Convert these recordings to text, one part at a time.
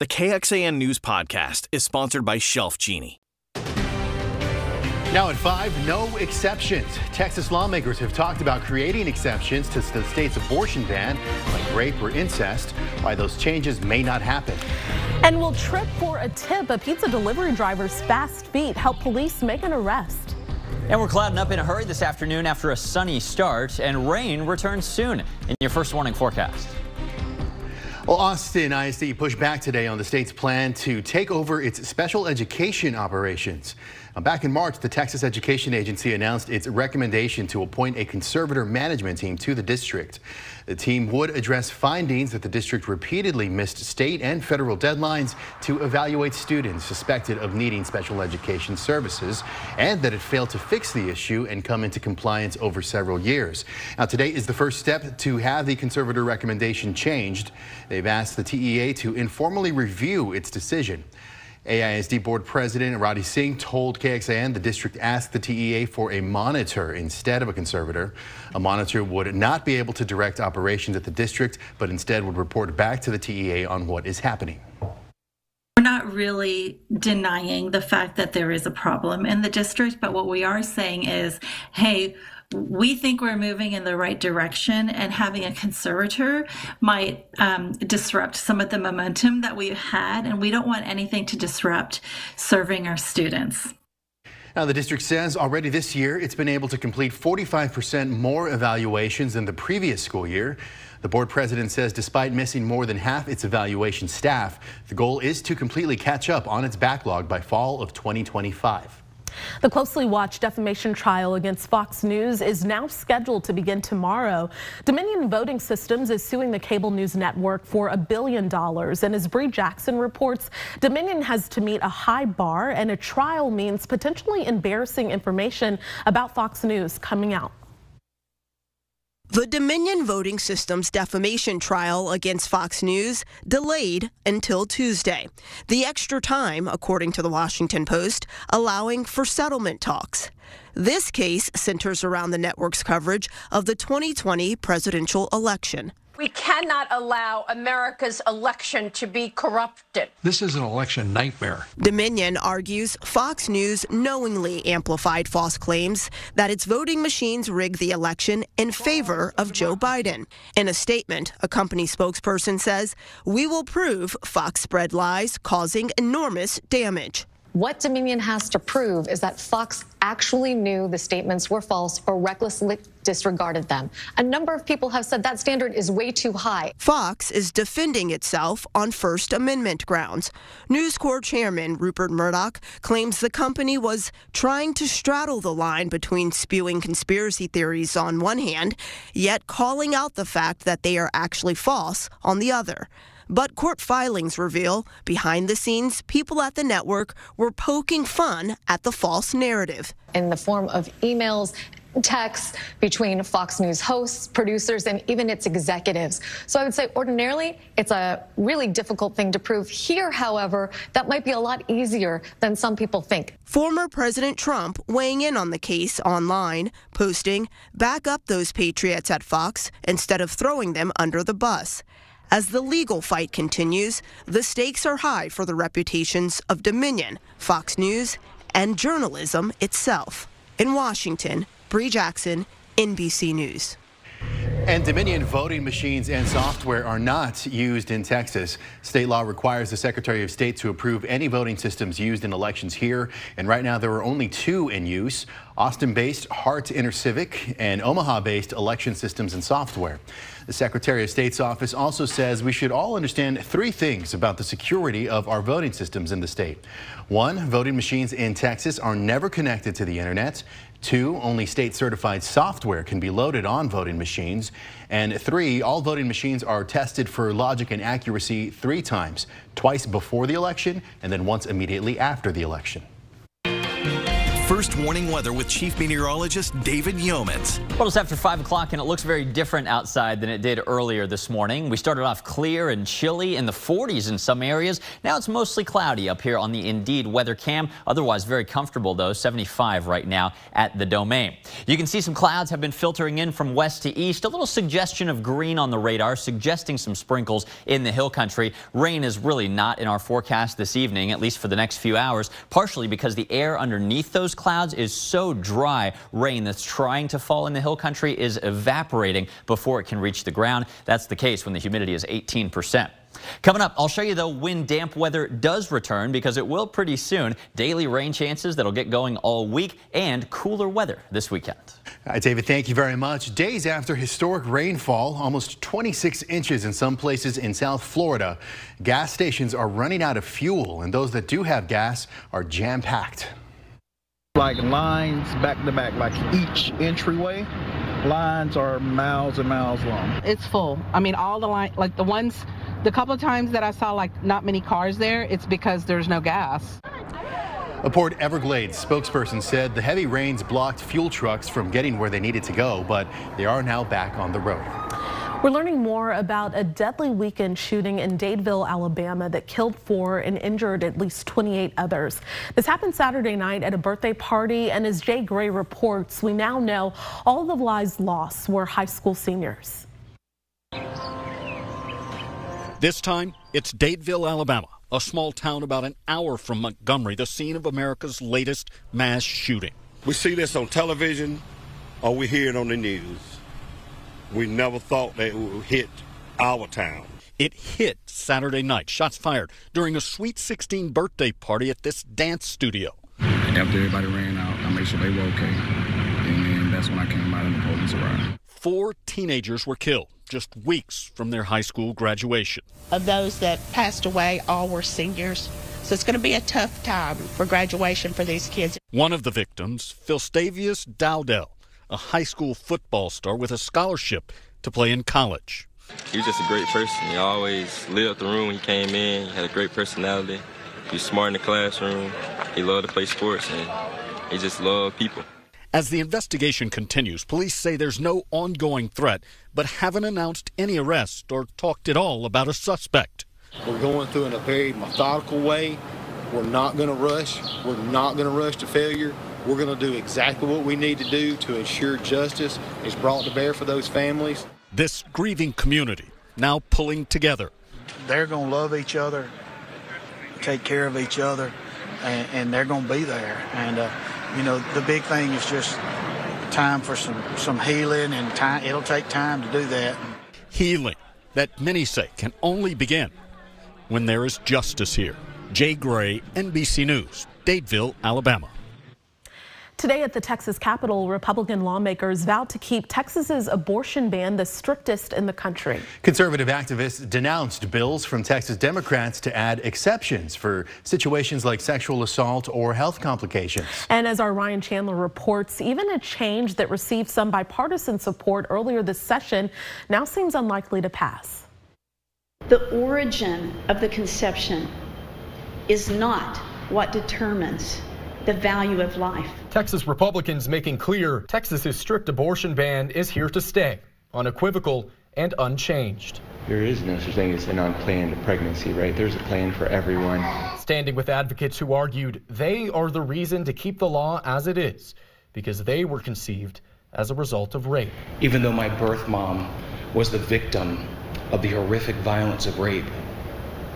The KXAN News Podcast is sponsored by Shelf Genie. Now at 5, no exceptions. Texas lawmakers have talked about creating exceptions to the state's abortion ban, like rape or incest, why those changes may not happen. And we'll trip for a tip. A pizza delivery driver's fast feet help police make an arrest. And we're clouding up in a hurry this afternoon after a sunny start, and rain returns soon in your first warning forecast. Well, Austin ISD pushed back today on the state's plan to take over its special education operations. Now, back in March, the Texas Education Agency announced its recommendation to appoint a conservator management team to the district. The team would address findings that the district repeatedly missed state and federal deadlines to evaluate students suspected of needing special education services, and that it failed to fix the issue and come into compliance over several years. Now, today is the first step to have the conservator recommendation changed. They've asked the TEA to informally review its decision. AISD Board President Roddy Singh told KXAN the district asked the TEA for a monitor instead of a conservator. A monitor would not be able to direct operations at the district, but instead would report back to the TEA on what is happening. We're not really denying the fact that there is a problem in the district, but what we are saying is, hey, we think we're moving in the right direction, and having a conservator might disrupt some of the momentum that we've had, and we don't want anything to disrupt serving our students. Now, the district says already this year it's been able to complete 45% more evaluations than the previous school year. The board president says despite missing more than half its evaluation staff, the goal is to completely catch up on its backlog by fall of 2025. The closely watched defamation trial against Fox News is now scheduled to begin tomorrow. Dominion Voting Systems is suing the cable news network for $1 billion. And as Bree Jackson reports, Dominion has to meet a high bar, and a trial means potentially embarrassing information about Fox News coming out. The Dominion Voting Systems defamation trial against Fox News delayed until Tuesday. The extra time, according to the Washington Post, allowing for settlement talks. This case centers around the network's coverage of the 2020 presidential election. We cannot allow America's election to be corrupted. This is an election nightmare. Dominion argues Fox News knowingly amplified false claims that its voting machines rigged the election in favor of Joe Biden. In a statement, a company spokesperson says, "We will prove Fox spread lies, causing enormous damage." What Dominion has to prove is that Fox actually knew the statements were false or recklessly disregarded them. A number of people have said that standard is way too high. Fox is defending itself on First Amendment grounds. News Corp chairman Rupert Murdoch claims the company was trying to straddle the line between spewing conspiracy theories on one hand, yet calling out the fact that they are actually false on the other. But court filings reveal, behind the scenes, people at the network were poking fun at the false narrative. In the form of emails, texts between Fox News hosts, producers, and even its executives. So I would say ordinarily, it's a really difficult thing to prove. Here, however, that might be a lot easier than some people think. Former President Trump weighing in on the case online, posting, "Back up those patriots at Fox instead of throwing them under the bus." As the legal fight continues, the stakes are high for the reputations of Dominion, Fox News, and journalism itself. In Washington, Bree Jackson, NBC News. And Dominion voting machines and software are not used in Texas. State law requires the Secretary of State to approve any voting systems used in elections here. And right now there are only 2 in use: Austin-based Hart InterCivic and Omaha-based Election Systems and Software. The Secretary of State's office also says we should all understand 3 things about the security of our voting systems in the state. 1, voting machines in Texas are never connected to the internet. 2, only state-certified software can be loaded on voting machines. And 3, all voting machines are tested for logic and accuracy 3 times, twice before the election and then once immediately after the election. First warning weather with Chief Meteorologist David Yeomans. Well, it's after 5 o'clock and it looks very different outside than it did earlier this morning. We started off clear and chilly in the 40s in some areas. Now it's mostly cloudy up here on the Indeed weather cam. Otherwise very comfortable though, 75 right now at the Domain. You can see some clouds have been filtering in from west to east. A little suggestion of green on the radar, suggesting some sprinkles in the hill country. Rain is really not in our forecast this evening, at least for the next few hours, partially because the air underneath those clouds is so dry. Rain that's trying to fall in the hill country is evaporating before it can reach the ground. That's the case when the humidity is 18%. Coming up, I'll show you though when damp weather does return, because it will pretty soon. Daily rain chances that'll get going all week and cooler weather this weekend. All right, David, thank you very much. Days after historic rainfall, almost 26 inches in some places in South Florida, gas stations are running out of fuel, and those that do have gas are jam-packed. Like lines back to back, like each entryway, lines are miles and miles long. It's full. I mean, all the line, like the couple of times that I saw like not many cars there, it's because there's no gas. A Port Everglades spokesperson said the heavy rains blocked fuel trucks from getting where they needed to go, but they are now back on the road. We're learning more about a deadly weekend shooting in Dadeville, Alabama that killed 4 and injured at least 28 others. This happened Saturday night at a birthday party, and as Jay Gray reports, we now know all the lives lost were high school seniors. This time, it's Dadeville, Alabama, a small town about an hour from Montgomery, the scene of America's latest mass shooting. We see this on television or we hear it on the news. We never thought that it would hit our town. It hit Saturday night, shots fired during a Sweet 16 birthday party at this dance studio. After everybody ran out, I made sure they were okay. And then that's when I came out and the police arrived. 4 teenagers were killed just weeks from their high school graduation. Of those that passed away, all were seniors. So it's going to be a tough time for graduation for these kids. One of the victims, Philstavius Dowdell, a high school football star with a scholarship to play in college. He was just a great person. He always lit up the room when he came in. He had a great personality. He was smart in the classroom. He loved to play sports, and he just loved people. As the investigation continues, police say there's no ongoing threat, but haven't announced any arrest or talked at all about a suspect. We're going through in a very methodical way. We're not going to rush. We're not going to rush to failure. We're going to do exactly what we need to do to ensure justice is brought to bear for those families. This grieving community now pulling together. They're going to love each other, take care of each other, and they're going to be there. And, you know, the big thing is just time for some healing, and time. It'll take time to do that. Healing that many say can only begin when there is justice here. Jay Gray, NBC News, Dadeville, Alabama. Today at the Texas Capitol, Republican lawmakers vowed to keep Texas's abortion ban the strictest in the country. Conservative activists denounced bills from Texas Democrats to add exceptions for situations like sexual assault or health complications. And as our Ryan Chandler reports, even a change that received some bipartisan support earlier this session now seems unlikely to pass. The origin of the conception is not what determines the value of life. Texas Republicans making clear Texas's strict abortion ban is here to stay, unequivocal and unchanged. There is no such thing as an unplanned pregnancy, right? There's a plan for everyone. Standing with advocates who argued they are the reason to keep the law as it is, because they were conceived as a result of rape. Even though my birth mom was the victim of the horrific violence of rape,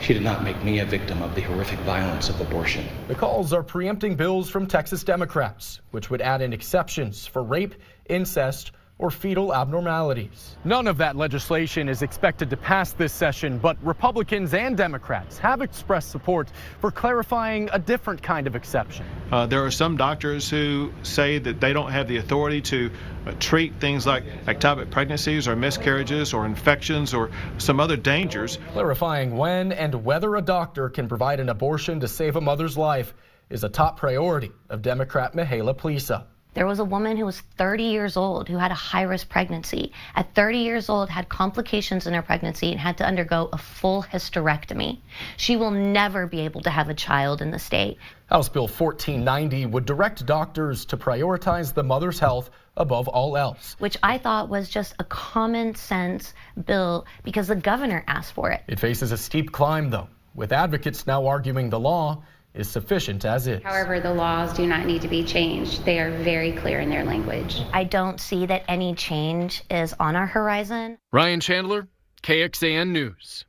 she did not make me a victim of the horrific violence of abortion. The calls are preempting bills from Texas Democrats, which would add in exceptions for rape, incest, or fetal abnormalities. None of that legislation is expected to pass this session, but Republicans and Democrats have expressed support for clarifying a different kind of exception. There are some doctors who say that they don't have the authority to treat things like ectopic pregnancies or miscarriages or infections or some other dangers. Clarifying when and whether a doctor can provide an abortion to save a mother's life is a top priority of Democrat Mihaela Plisa. There was a woman who was 30 years old who had a high-risk pregnancy. At 30 years old, had complications in her pregnancy and had to undergo a full hysterectomy. She will never be able to have a child in the state. House Bill 1490 would direct doctors to prioritize the mother's health above all else. Which I thought was just a common sense bill because the governor asked for it. It faces a steep climb, though, with advocates now arguing the law is sufficient as is. However, the laws do not need to be changed. They are very clear in their language. I don't see that any change is on our horizon. Ryan Chandler, KXAN News.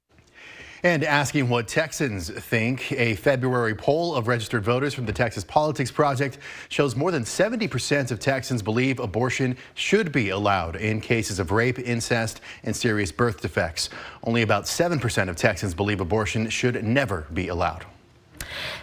And asking what Texans think, a February poll of registered voters from the Texas Politics Project shows more than 70% of Texans believe abortion should be allowed in cases of rape, incest, and serious birth defects. Only about 7% of Texans believe abortion should never be allowed.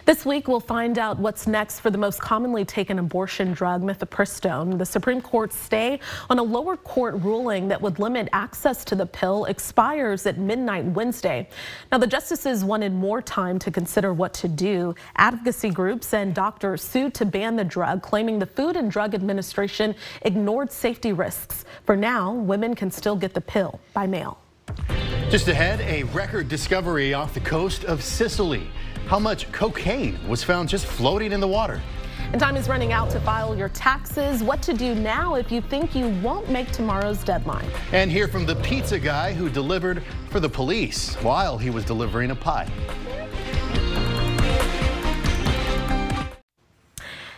This week, we'll find out what's next for the most commonly taken abortion drug, mifepristone. The Supreme Court's stay on a lower court ruling that would limit access to the pill expires at midnight Wednesday. Now, the justices wanted more time to consider what to do. Advocacy groups and doctors sued to ban the drug, claiming the Food and Drug Administration ignored safety risks. For now, women can still get the pill by mail. Just ahead, a record discovery off the coast of Sicily. How much cocaine was found just floating in the water? And time is running out to file your taxes. What to do now if you think you won't make tomorrow's deadline. And hear from the pizza guy who delivered for the police while he was delivering a pie.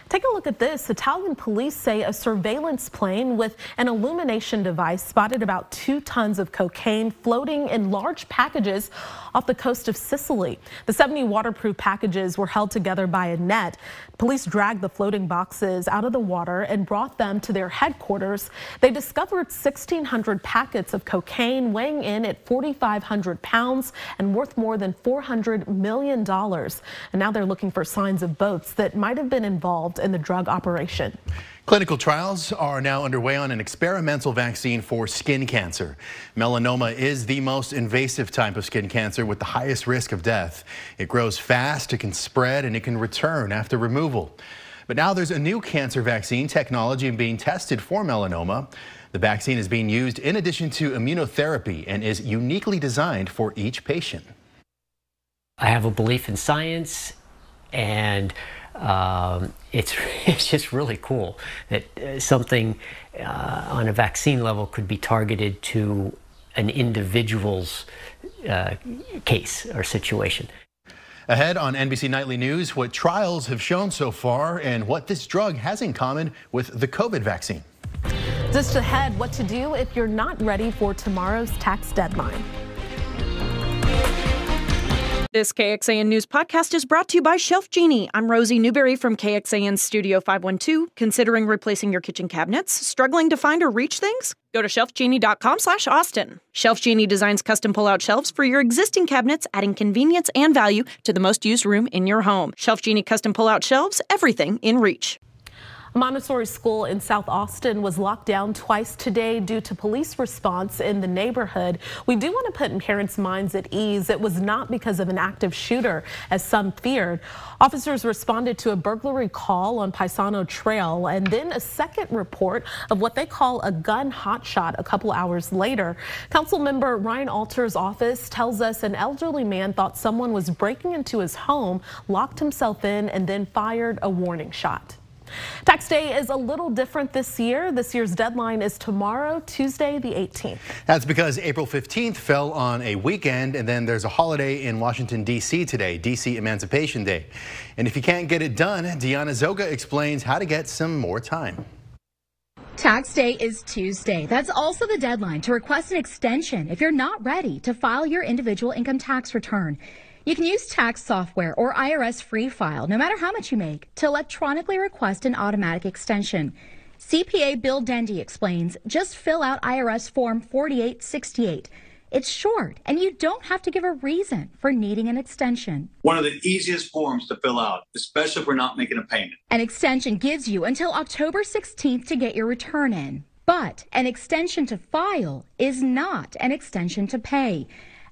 Take a look at this. Italian police say a surveillance plane with an illumination device spotted about 2 tons of cocaine floating in large packages off the coast of Sicily. The 70 waterproof packages were held together by a net. Police dragged the floating boxes out of the water and brought them to their headquarters. They discovered 1,600 packets of cocaine weighing in at 4,500 pounds and worth more than $400 million. And now they're looking for signs of boats that might have been involved in the drug operation. Clinical trials are now underway on an experimental vaccine for skin cancer. Melanoma is the most invasive type of skin cancer with the highest risk of death. It grows fast, it can spread, and it can return after removal. But now there's a new cancer vaccine technology being tested for melanoma. The vaccine is being used in addition to immunotherapy and is uniquely designed for each patient. I have a belief in science, and it's just really cool that something on a vaccine level could be targeted to an individual's case or situation. Ahead on NBC Nightly News, what trials have shown so far and what this drug has in common with the COVID vaccine. Just ahead, what to do if you're not ready for tomorrow's tax deadline. This KXAN News podcast is brought to you by Shelf Genie. I'm Rosie Newberry from KXAN Studio 512. Considering replacing your kitchen cabinets? Struggling to find or reach things? Go to shelfgenie.com/Austin. Shelf Genie designs custom pull-out shelves for your existing cabinets, adding convenience and value to the most used room in your home. Shelf Genie custom pull-out shelves, everything in reach. A Montessori school in South Austin was locked down twice today due to police response in the neighborhood. We do want to put parents' minds at ease. It was not because of an active shooter, as some feared. Officers responded to a burglary call on Paisano Trail and then a second report of what they call a gun hotshot a couple hours later. Councilmember Ryan Alter's office tells us an elderly man thought someone was breaking into his home, locked himself in, and then fired a warning shot. Tax day is a little different this year. This year's deadline is tomorrow, Tuesday, the 18th. That's because April 15th fell on a weekend, and then there's a holiday in Washington, D.C. today, D.C. Emancipation Day. And if you can't get it done, Deanna Zoga explains how to get some more time. Tax day is Tuesday. That's also the deadline to request an extension if you're not ready to file your individual income tax return. You can use tax software or IRS Free File, no matter how much you make, to electronically request an automatic extension. CPA Bill Dendy explains, just fill out IRS Form 4868. It's short, and you don't have to give a reason for needing an extension. One of the easiest forms to fill out, especially if we're not making a payment. An extension gives you until October 16th to get your return in. But an extension to file is not an extension to pay.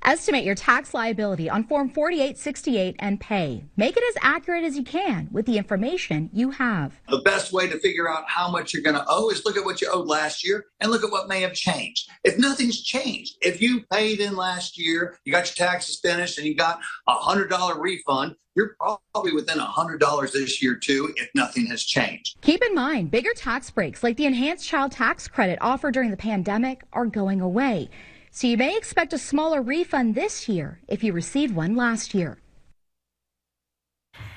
Estimate your tax liability on Form 4868 and pay. Make it as accurate as you can with the information you have. The best way to figure out how much you're going to owe is look at what you owed last year and look at what may have changed. If nothing's changed, if you paid in last year, you got your taxes finished, and you got a $100 refund, you're probably within $100 this year too, if nothing has changed. Keep in mind, bigger tax breaks like the enhanced child tax credit offered during the pandemic are going away. So you may expect a smaller refund this year if you received one last year.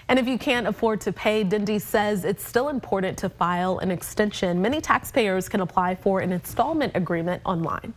And if you can't afford to pay, Dindy says it's still important to file an extension. Many taxpayers can apply for an installment agreement online.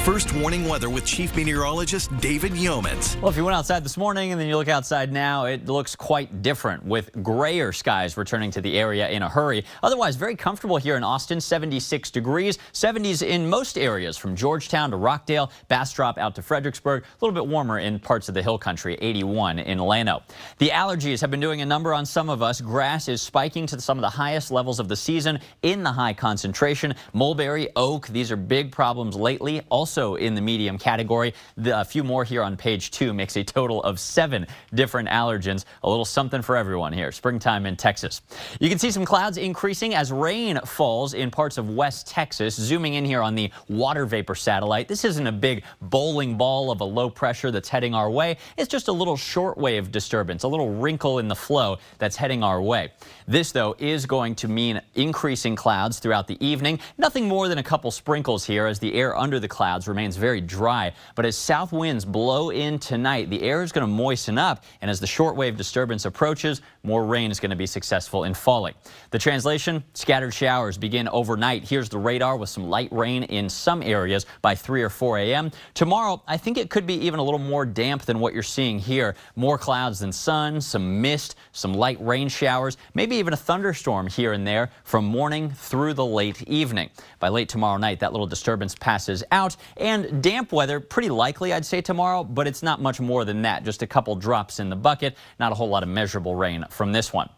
First warning weather with Chief Meteorologist David Yeomans. Well, if you went outside this morning and then you look outside now, it looks quite different with grayer skies returning to the area in a hurry. Otherwise, very comfortable here in Austin, 76 degrees, 70s in most areas from Georgetown to Rockdale, Bastrop out to Fredericksburg. A little bit warmer in parts of the hill country, 81 in Llano. The allergies have been doing a number on some of us. Grass is spiking to some of the highest levels of the season in the high concentration. Mulberry, oak, these are big problems lately. Also in the medium category. A few more here on page 2 makes a total of 7 different allergens. A little something for everyone here. Springtime in Texas. You can see some clouds increasing as rain falls in parts of West Texas. Zooming in here on the water vapor satellite. This isn't a big bowling ball of a low pressure that's heading our way. It's just a little shortwave disturbance, a little wrinkle in the flow that's heading our way. This, though, is going to mean increasing clouds throughout the evening. Nothing more than a couple sprinkles here as the air under the clouds remains very dry. But as south winds blow in tonight, the air is going to moisten up. And as the shortwave disturbance approaches, more rain is going to be successful in falling. The translation, scattered showers begin overnight. Here's the radar with some light rain in some areas by 3 or 4 a.m. Tomorrow, I think it could be even a little more damp than what you're seeing here. More clouds than sun, some mist, some light rain showers, maybe even a thunderstorm here and there from morning through the late evening. By late tomorrow night, that little disturbance passes out, and damp weather pretty likely, I'd say, tomorrow, but it's not much more than that. Just a couple drops in the bucket, not a whole lot of measurable rain from this one.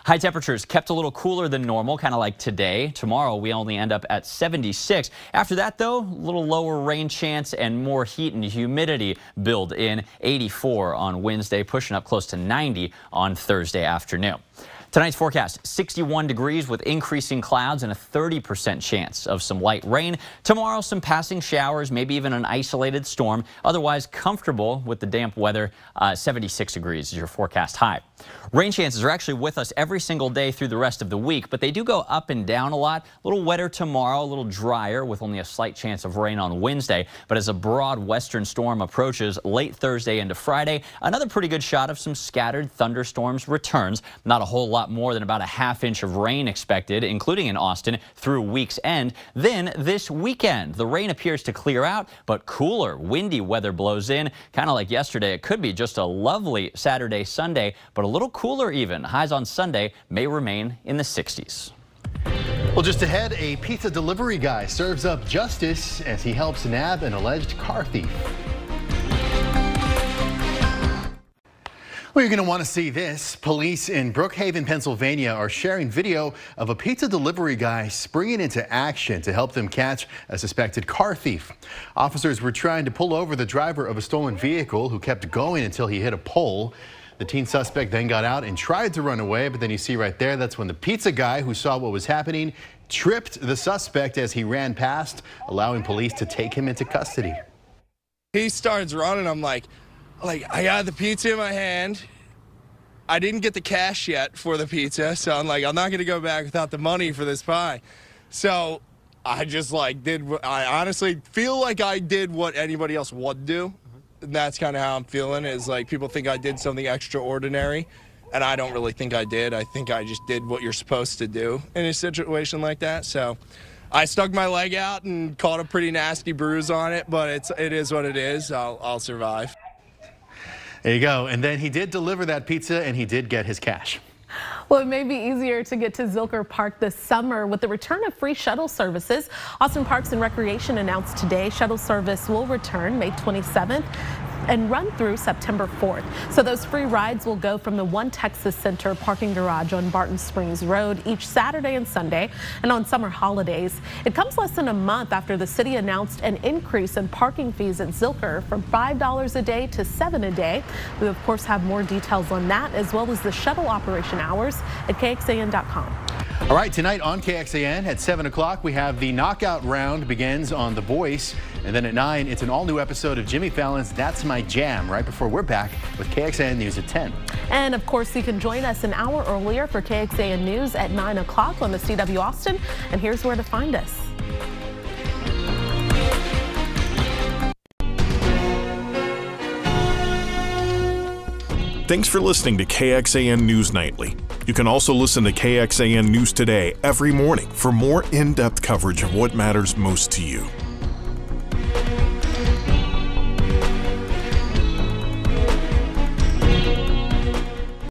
High temperatures kept a little cooler than normal, kind of like today. Tomorrow we only end up at 76. After that, though, a little lower rain chance and more heat and humidity build in. 84 on Wednesday, pushing up close to 90 on Thursday afternoon. Tonight's forecast, 61 degrees with increasing clouds and a 30% chance of some light rain. Tomorrow, some passing showers, maybe even an isolated storm. Otherwise, comfortable with the damp weather. 76 degrees is your forecast high. Rain chances are actually with us every single day through the rest of the week, but they do go up and down a lot. A little wetter tomorrow, a little drier with only a slight chance of rain on Wednesday. But as a broad western storm approaches late Thursday into Friday, another pretty good shot of some scattered thunderstorms returns. Not a whole lot more than about a ½ inch of rain expected, including in Austin, through week's end. Then this weekend, the rain appears to clear out, but cooler, windy weather blows in. Kind of like yesterday, it could be just a lovely Saturday, Sunday, but a little cooler even. Highs on Sunday may remain in the 60s. Well, just ahead, a pizza delivery guy serves up justice as he helps nab an alleged car thief. Well, you're going to want to see this. Police in Brookhaven, Pennsylvania are sharing video of a pizza delivery guy springing into action to help them catch a suspected car thief. Officers were trying to pull over the driver of a stolen vehicle who kept going until he hit a pole. The teen suspect then got out and tried to run away, but then you see right there, that's when the pizza guy who saw what was happening tripped the suspect as he ran past, allowing police to take him into custody. He starts running. I'm like, I got the pizza in my hand. I didn't get the cash yet for the pizza, so I'm like, I'm not going to go back without the money for this pie. So I just I honestly feel like I did what anybody else would do. And that's kind of how I'm feeling, is like people think I did something extraordinary, and I don't really think I did. I think I just did what you're supposed to do in a situation like that. So I stuck my leg out and caught a pretty nasty bruise on it, but it is what it is. I'll survive. There you go. And then he did deliver that pizza and he did get his cash. Well, it may be easier to get to Zilker Park this summer with the return of free shuttle services. Austin Parks and Recreation announced today shuttle service will return May 27th. and run through September 4th. So those free rides will go from the One Texas Center parking garage on Barton Springs Road each Saturday and Sunday and on summer holidays. It comes less than a month after the city announced an increase in parking fees at Zilker from $5 a day to $7 a day. We of course have more details on that as well as the shuttle operation hours at KXAN.com. All right, tonight on KXAN at 7 o'clock, we have the knockout round begins on The Voice. And then at 9, it's an all-new episode of Jimmy Fallon's That's My Jam, right before we're back with KXAN News at 10. And of course, you can join us an hour earlier for KXAN News at 9 o'clock on the CW Austin. And here's where to find us. Thanks for listening to KXAN News Nightly. You can also listen to KXAN News Today every morning for more in-depth coverage of what matters most to you.